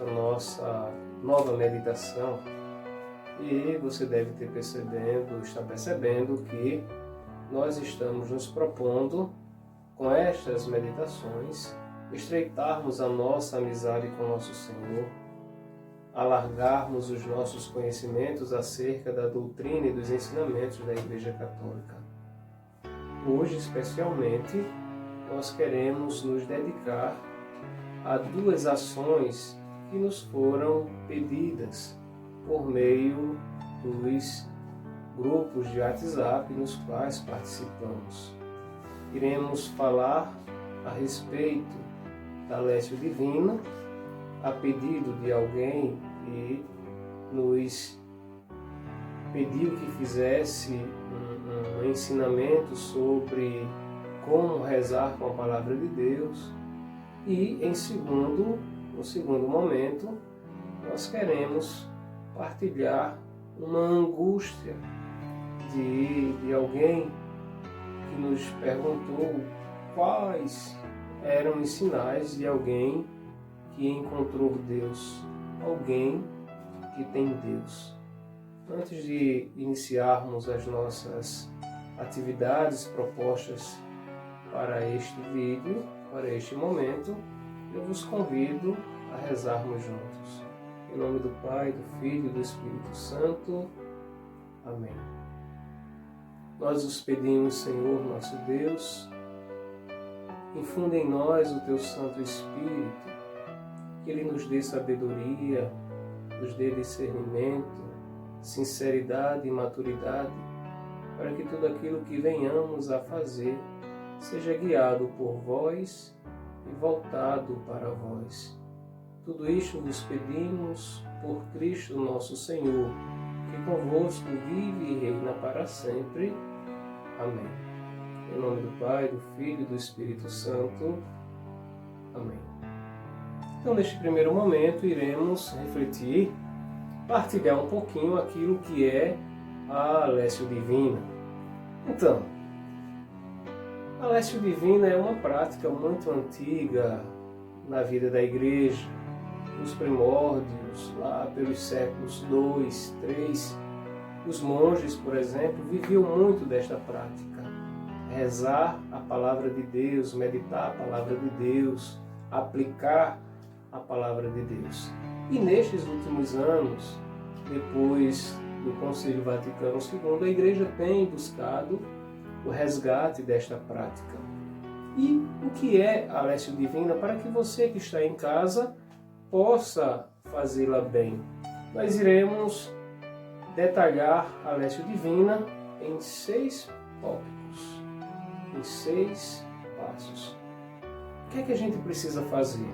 esta nossa nova meditação e você deve estar percebendo que nós estamos nos propondo, com estas meditações, estreitarmos a nossa amizade com o nosso Senhor, alargarmos os nossos conhecimentos acerca da doutrina e dos ensinamentos da Igreja Católica. Hoje, especialmente, nós queremos nos dedicar a duas ações que nos foram pedidas por meio dos grupos de WhatsApp nos quais participamos. Iremos falar a respeito da Lécio Divina, a pedido de alguém que nos pediu que fizesse um ensinamento sobre como rezar com a Palavra de Deus. E no segundo momento, nós queremos partilhar uma angústia de alguém que nos perguntou quais eram os sinais de alguém que encontrou Deus, alguém que tem Deus. Antes de iniciarmos as nossas atividades propostas para este vídeo, para este momento, eu vos convido a rezarmos juntos. Em nome do Pai, do Filho e do Espírito Santo. Amém. Nós os pedimos, Senhor nosso Deus, infunde em nós o Teu Santo Espírito, que Ele nos dê sabedoria, nos dê discernimento, sinceridade e maturidade, para que tudo aquilo que venhamos a fazer seja guiado por vós e voltado para vós. Tudo isto vos pedimos por Cristo nosso Senhor, que convosco vive e reina para sempre. Amém. Em nome do Pai, do Filho e do Espírito Santo. Amém. Então, neste primeiro momento, iremos refletir, partilhar um pouquinho aquilo que é a Lécio Divina. Então, a Lécio Divina é uma prática muito antiga na vida da Igreja, nos primórdios, lá pelos séculos II, III. Os monges, por exemplo, viviam muito desta prática. Rezar a Palavra de Deus, meditar a Palavra de Deus, aplicar a Palavra de Deus. E nestes últimos anos, depois do Concílio Vaticano II, a Igreja tem buscado o resgate desta prática. E o que é a Lécio Divina para que você que está em casa possa fazê-la bem? Nós iremos detalhar a Lécio Divina em 6 tópicos, em 6 passos. O que é que a gente precisa fazer?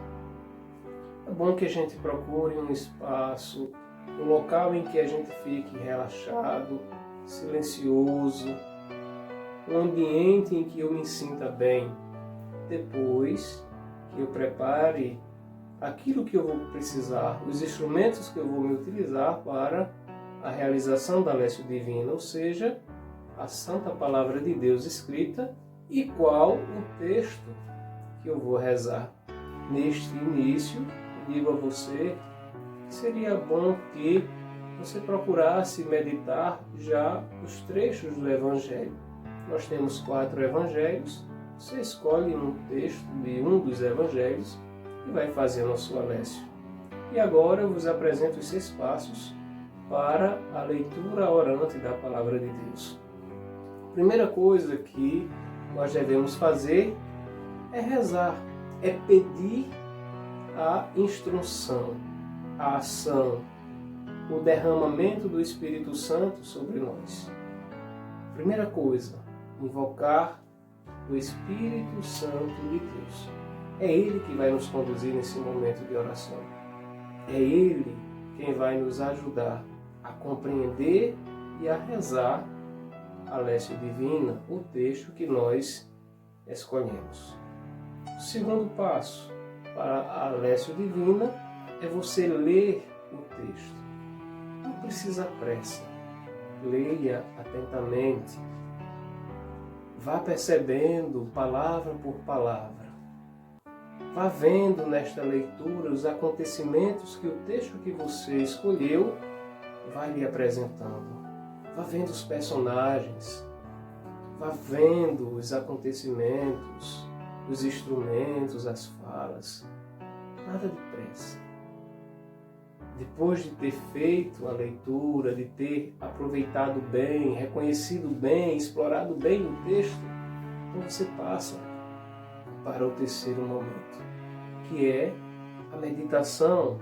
É bom que a gente procure um espaço, um local em que a gente fique relaxado, silencioso, um ambiente em que eu me sinta bem. Depois que eu prepare aquilo que eu vou precisar, os instrumentos que eu vou me utilizar para a realização da Lécio Divina, ou seja, a Santa Palavra de Deus escrita e qual o texto que eu vou rezar. Neste início, digo a você que seria bom que você procurasse meditar já os trechos do Evangelho. Nós temos 4 evangelhos, você escolhe um texto de um dos evangelhos e vai fazendo a sua Lécio. E agora eu vos apresento os 6 passos para a leitura orante da Palavra de Deus. A primeira coisa que nós devemos fazer é rezar, é pedir a instrução, a ação, o derramamento do Espírito Santo sobre nós. Primeira coisa, invocar o Espírito Santo de Deus. É Ele que vai nos conduzir nesse momento de oração. É Ele quem vai nos ajudar a compreender e a rezar a Lécio Divina, o texto que nós escolhemos. O segundo passo para a Lécio Divina é você ler o texto. Não precisa pressa. Leia atentamente. Vá percebendo palavra por palavra. Vá vendo nesta leitura os acontecimentos que o texto que você escolheu vai lhe apresentando. Vá vendo os personagens, vá vendo os acontecimentos, os instrumentos, as falas. Nada depressa. Depois de ter feito a leitura, de ter aproveitado bem, reconhecido bem, explorado bem o texto, então você passa para o terceiro momento, que é a meditação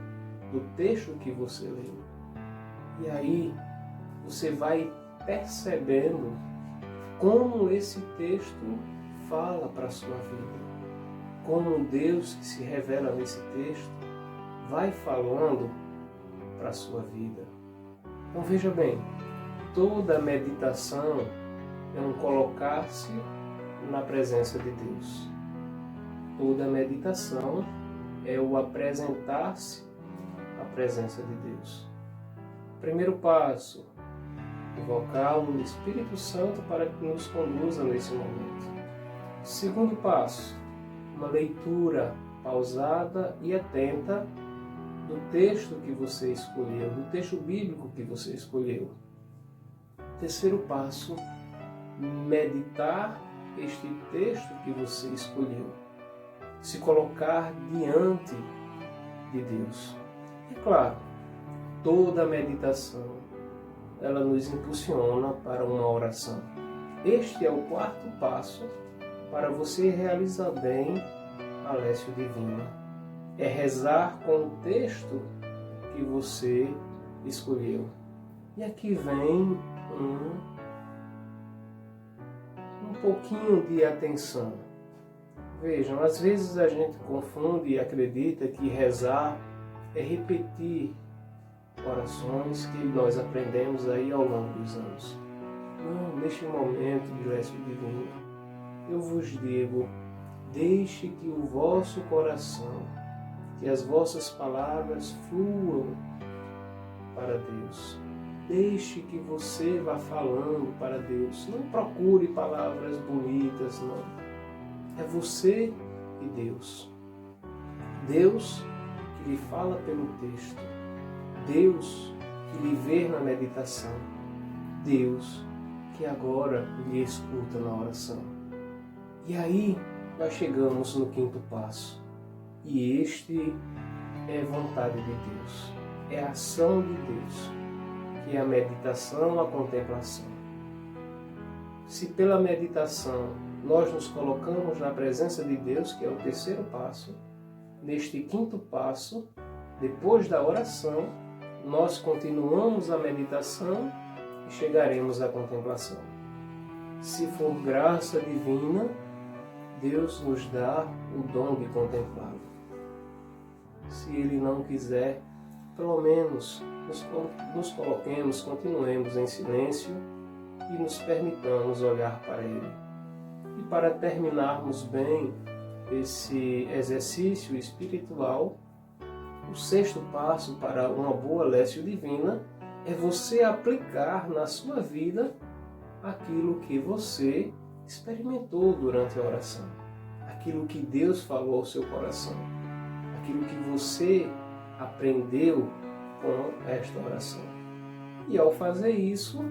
do texto que você leu. E aí você vai percebendo como esse texto fala para a sua vida, como Deus que se revela nesse texto vai falando para a sua vida. Então veja bem, toda meditação é um colocar-se na presença de Deus. Toda meditação é o apresentar-se à presença de Deus. Primeiro passo, invocar o Espírito Santo para que nos conduza nesse momento. Segundo passo, uma leitura pausada e atenta do texto que você escolheu, do texto bíblico que você escolheu. Terceiro passo, meditar este texto que você escolheu. Se colocar diante de Deus. É claro, toda meditação, ela nos impulsiona para uma oração. Este é o quarto passo para você realizar bem a Lécio Divina. É rezar com o texto que você escolheu. E aqui vem um pouquinho de atenção. Vejam, às vezes a gente confunde e acredita que rezar é repetir orações que nós aprendemos aí ao longo dos anos. Não, neste momento de Lécio Divino, eu vos digo, deixe que o vosso coração, que as vossas palavras fluam para Deus. Deixe que você vá falando para Deus. Não procure palavras bonitas, não. É você e Deus. Deus que lhe fala pelo texto. Deus que lhe vê na meditação. Deus que agora lhe escuta na oração. E aí nós chegamos no quinto passo. E este é vontade de Deus, é a ação de Deus, que é a meditação, a contemplação. Se pela meditação nós nos colocamos na presença de Deus, que é o terceiro passo, neste quinto passo, depois da oração, nós continuamos a meditação e chegaremos à contemplação. Se for graça divina, Deus nos dá o dom de contemplá-lo. Se Ele não quiser, pelo menos nos coloquemos, continuemos em silêncio e nos permitamos olhar para Ele. E para terminarmos bem esse exercício espiritual, o sexto passo para uma boa Lécio Divina é você aplicar na sua vida aquilo que você experimentou durante a oração, aquilo que Deus falou ao seu coração, aquilo que você aprendeu com esta oração. E ao fazer isso,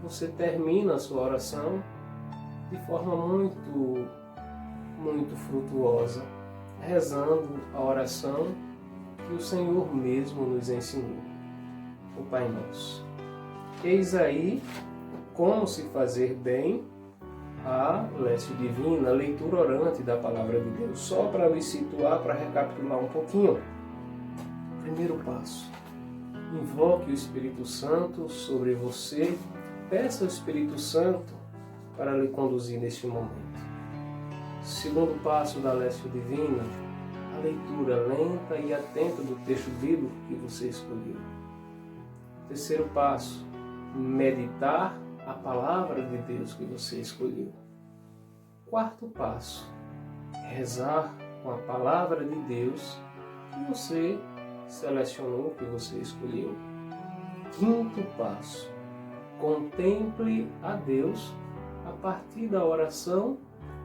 você termina a sua oração de forma muito frutuosa, rezando a oração que o Senhor mesmo nos ensinou, o Pai Nosso. Eis aí como se fazer bem a Lécio Divina, a leitura orante da Palavra de Deus. Só para me situar, para recapitular um pouquinho. Primeiro passo, invoque o Espírito Santo sobre você, peça ao Espírito Santo para lhe conduzir neste momento. Segundo passo da Lécio Divina, a leitura lenta e atenta do texto bíblico que você escolheu. Terceiro passo, meditar a palavra de Deus que você escolheu. Quarto passo, rezar com a palavra de Deus que você selecionou, que você escolheu. Quinto passo, contemple a Deus a partir da oração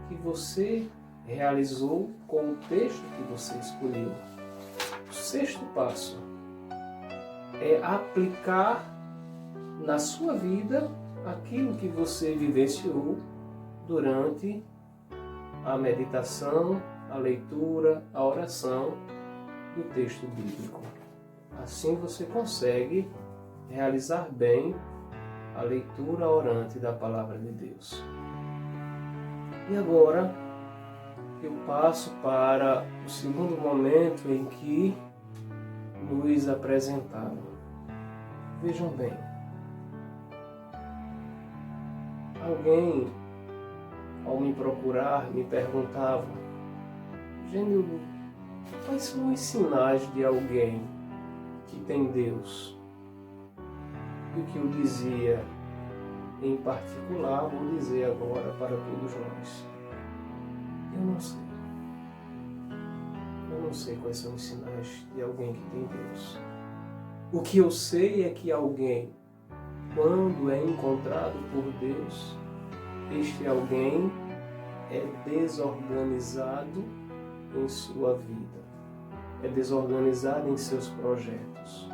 que você realizou com o texto que você escolheu. O sexto passo é aplicar na sua vida aquilo que você vivenciou durante a meditação, a leitura, a oração do texto bíblico. Assim você consegue realizar bem a leitura orante da Palavra de Deus. E agora eu passo para o segundo momento em que nos apresentaram. Vejam bem, alguém, ao me procurar, me perguntava: Genildo, quais são os sinais de alguém que tem Deus? E o que eu dizia em particular, vou dizer agora para todos nós: eu não sei. Eu não sei quais são os sinais de alguém que tem Deus. O que eu sei é que alguém, quando é encontrado por Deus, este alguém é desorganizado em sua vida, é desorganizado em seus projetos.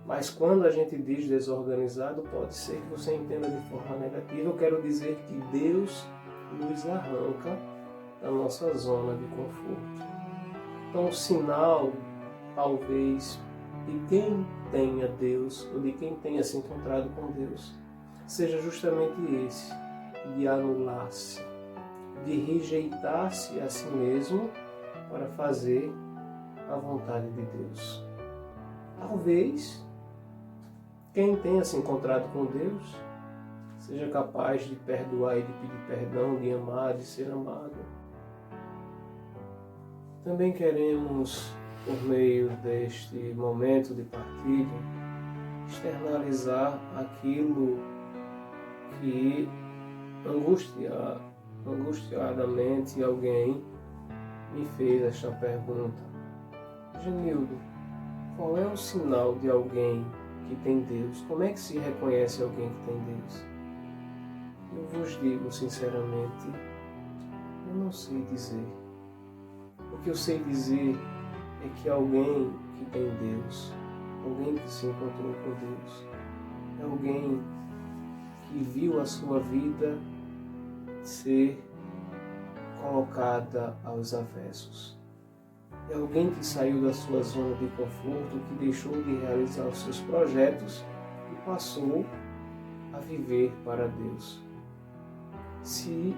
Mas quando a gente diz desorganizado, pode ser que você entenda de forma negativa. Eu quero dizer que Deus nos arranca da nossa zona de conforto. Então o sinal, talvez, de quem tenha Deus, ou de quem tenha se encontrado com Deus, seja justamente esse, de anular-se, de rejeitar-se a si mesmo para fazer a vontade de Deus. Talvez quem tenha se encontrado com Deus seja capaz de perdoar e de pedir perdão, de amar, de ser amado. Também queremos, por meio deste momento de partilha, externalizar aquilo que angustiadamente alguém me fez esta pergunta: Genildo, qual é o sinal de alguém que tem Deus? Como é que se reconhece alguém que tem Deus? Eu vos digo sinceramente, eu não sei dizer. O que eu sei dizer é que alguém que tem Deus, alguém que se encontrou com Deus, é alguém que viu a sua vida ser colocada aos avessos. É alguém que saiu da sua zona de conforto, que deixou de realizar os seus projetos e passou a viver para Deus. Se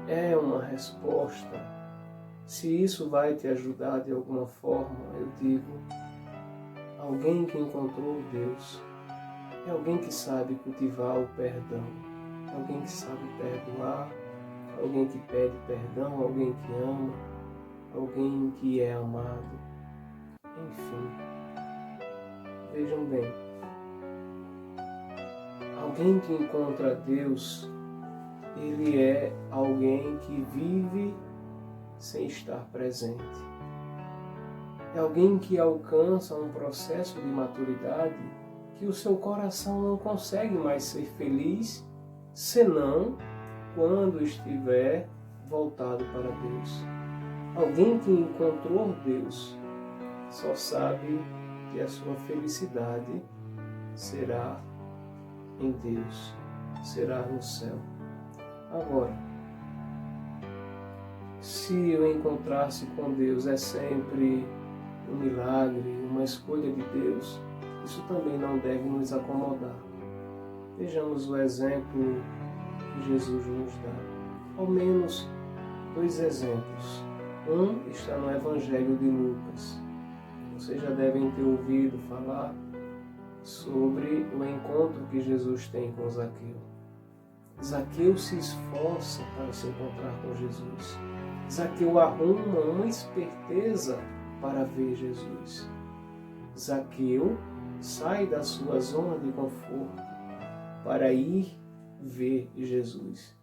é uma resposta, se isso vai te ajudar de alguma forma, eu digo: alguém que encontrou Deus é alguém que sabe cultivar o perdão, alguém que sabe perdoar, alguém que pede perdão, alguém que ama, alguém que é amado. Enfim, vejam bem, alguém que encontra Deus, ele é alguém que vive sem estar presente. É alguém que alcança um processo de maturidade que o seu coração não consegue mais ser feliz, senão quando estiver voltado para Deus. Alguém que encontrou Deus só sabe que a sua felicidade será em Deus, será no céu. Agora, se eu encontrar-se com Deus é sempre um milagre, uma escolha de Deus, isso também não deve nos acomodar. Vejamos o exemplo que Jesus nos dá. Ao menos 2 exemplos. Um está no Evangelho de Lucas. Vocês já devem ter ouvido falar sobre o encontro que Jesus tem com Zaqueu. Zaqueu se esforça para se encontrar com Jesus. Zaqueu arruma uma esperteza para ver Jesus. Zaqueu sai da sua zona de conforto para ir ver Jesus.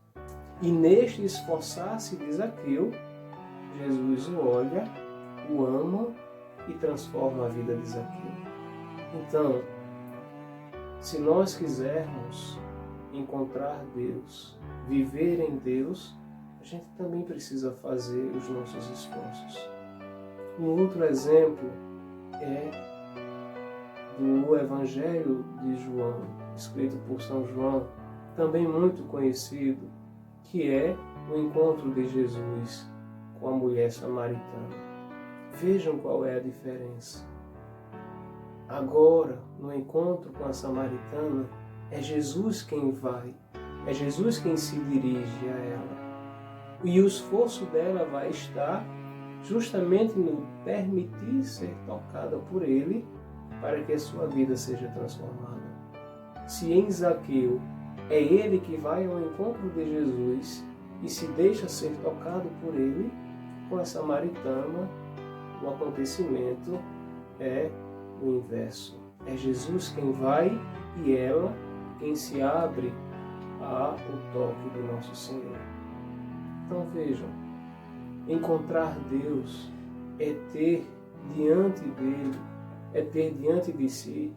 E neste esforçar-se de Zaqueu, Jesus o olha, o ama e transforma a vida de Zaqueu. Então, se nós quisermos encontrar Deus, viver em Deus, a a gente também precisa fazer os nossos esforços. Um outro exemplo é do Evangelho de João, escrito por São João, também muito conhecido, que é o encontro de Jesus com a mulher samaritana. Vejam qual é a diferença. Agora, no encontro com a samaritana, é Jesus quem vai, é Jesus quem se dirige a ela. E o esforço dela vai estar justamente no permitir ser tocada por Ele para que a sua vida seja transformada. Se em Zaqueu é ele que vai ao encontro de Jesus e se deixa ser tocado por Ele, com a samaritana o acontecimento é o inverso. É Jesus quem vai e ela quem se abre ao toque de nosso Senhor. Então vejam, encontrar Deus é ter diante dele, é ter diante de si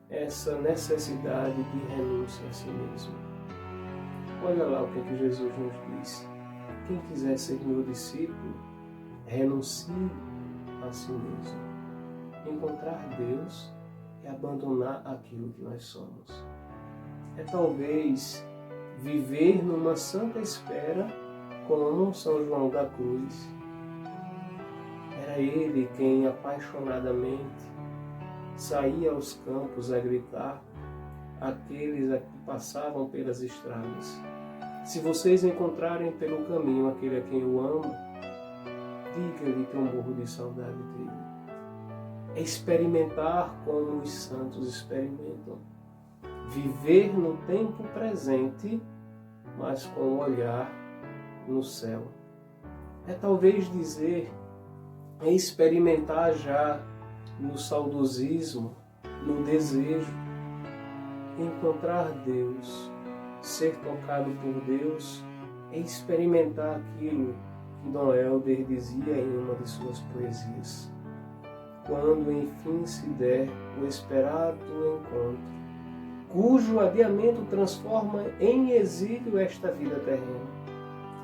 essa necessidade de renúncia a si mesmo. Olha lá o que Jesus nos diz. Quem quiser ser meu discípulo, renuncie a si mesmo. Encontrar Deus é abandonar aquilo que nós somos. É talvez viver numa santa espera como São João da Cruz. Era ele quem apaixonadamente saía aos campos a gritar àqueles que passavam pelas estradas: se vocês encontrarem pelo caminho aquele a quem eu amo, diga-lhe que eu morro de saudade dele. É experimentar como os santos experimentam. Viver no tempo presente, mas com o olhar no céu. É talvez dizer, é experimentar já no saudosismo, no desejo, encontrar Deus, ser tocado por Deus, é experimentar aquilo que Dom Helder dizia em uma de suas poesias: quando enfim se der o esperado encontro, cujo adiamento transforma em exílio esta vida terrena,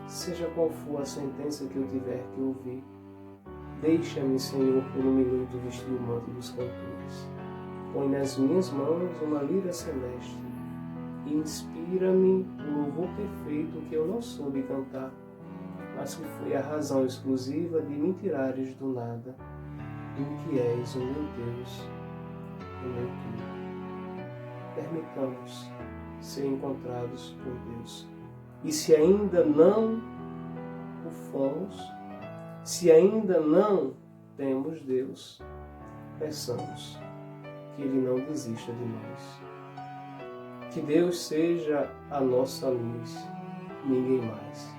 seja qual for a sentença que eu tiver que ouvir, deixa-me, Senhor, por um minuto vestir o manto dos cantores. Põe nas minhas mãos uma lira celeste e inspira-me o louvor perfeito que eu não soube cantar, mas que foi a razão exclusiva de me tirares do nada, do que és o meu Deus, o meu tudo. Permitamos ser encontrados por Deus. E se ainda não o fomos, se ainda não temos Deus, peçamos que Ele não desista de nós. Que Deus seja a nossa luz, ninguém mais.